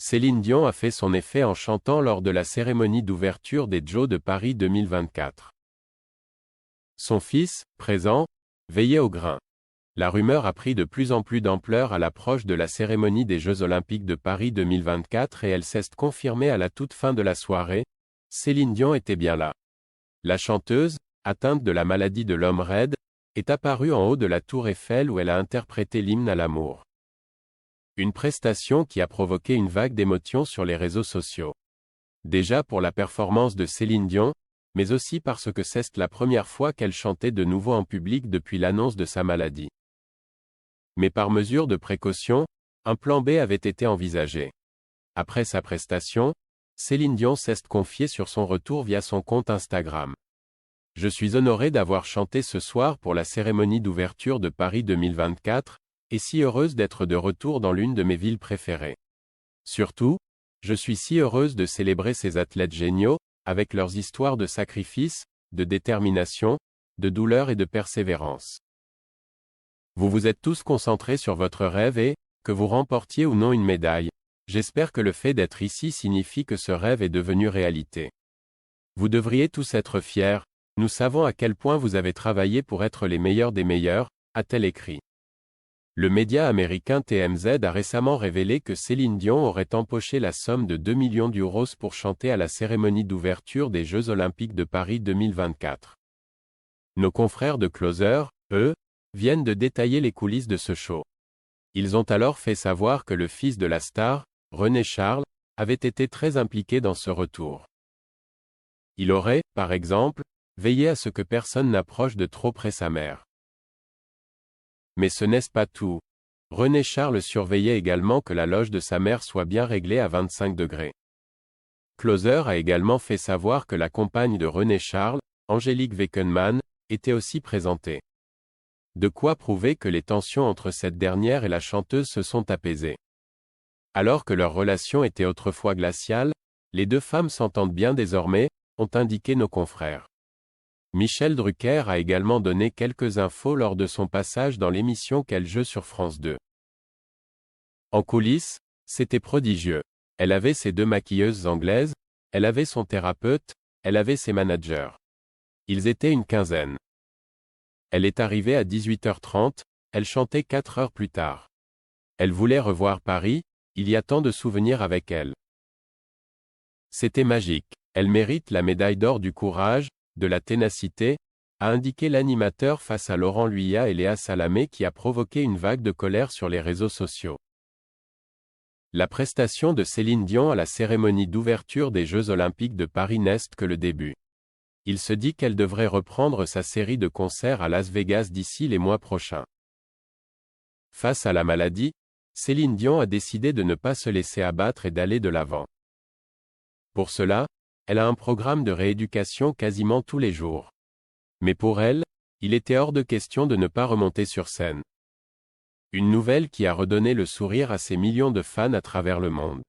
Céline Dion a fait son effet en chantant lors de la cérémonie d'ouverture des Jeux de Paris 2024. Son fils, présent, veillait au grain. La rumeur a pris de plus en plus d'ampleur à l'approche de la cérémonie des Jeux Olympiques de Paris 2024 et elle s'est confirmée à la toute fin de la soirée. Céline Dion était bien là. La chanteuse, atteinte de la maladie de l'homme raide, est apparue en haut de la tour Eiffel où elle a interprété l'hymne à l'amour. Une prestation qui a provoqué une vague d'émotions sur les réseaux sociaux. Déjà pour la performance de Céline Dion, mais aussi parce que c'est la première fois qu'elle chantait de nouveau en public depuis l'annonce de sa maladie. Mais par mesure de précaution, un plan B avait été envisagé. Après sa prestation, Céline Dion s'est confiée sur son retour via son compte Instagram. Je suis honorée d'avoir chanté ce soir pour la cérémonie d'ouverture de Paris 2024, et si heureuse d'être de retour dans l'une de mes villes préférées. Surtout, je suis si heureuse de célébrer ces athlètes géniaux, avec leurs histoires de sacrifice, de détermination, de douleur et de persévérance. Vous vous êtes tous concentrés sur votre rêve et, que vous remportiez ou non une médaille, j'espère que le fait d'être ici signifie que ce rêve est devenu réalité. Vous devriez tous être fiers, nous savons à quel point vous avez travaillé pour être les meilleurs des meilleurs, a-t-elle écrit. Le média américain TMZ a récemment révélé que Céline Dion aurait empoché la somme de 2 millions d'euros pour chanter à la cérémonie d'ouverture des Jeux Olympiques de Paris 2024. Nos confrères de Closer, eux, viennent de détailler les coulisses de ce show. Ils ont alors fait savoir que le fils de la star, René Charles, avait été très impliqué dans ce retour. Il aurait, par exemple, veillé à ce que personne n'approche de trop près sa mère. Mais ce n'est pas tout. René Charles surveillait également que la loge de sa mère soit bien réglée à 25 degrés. Closer a également fait savoir que la compagne de René Charles, Angélique Weckenmann, était aussi présentée. De quoi prouver que les tensions entre cette dernière et la chanteuse se sont apaisées. Alors que leur relation était autrefois glaciale, les deux femmes s'entendent bien désormais, ont indiqué nos confrères. Michel Drucker a également donné quelques infos lors de son passage dans l'émission Quel jeu sur France 2. En coulisses, c'était prodigieux. Elle avait ses 2 maquilleuses anglaises, elle avait son thérapeute, elle avait ses managers. Ils étaient une quinzaine. Elle est arrivée à 18h30, elle chantait 4 heures plus tard. Elle voulait revoir Paris, il y a tant de souvenirs avec elle. C'était magique. Elle mérite la médaille d'or du courage, de la ténacité, a indiqué l'animateur face à Laurent Luyat et Léa Salamé qui a provoqué une vague de colère sur les réseaux sociaux. La prestation de Céline Dion à la cérémonie d'ouverture des Jeux Olympiques de Paris n'est que le début. Il se dit qu'elle devrait reprendre sa série de concerts à Las Vegas d'ici les mois prochains. Face à la maladie, Céline Dion a décidé de ne pas se laisser abattre et d'aller de l'avant. Pour cela, elle a un programme de rééducation quasiment tous les jours. Mais pour elle, il était hors de question de ne pas remonter sur scène. Une nouvelle qui a redonné le sourire à ses millions de fans à travers le monde.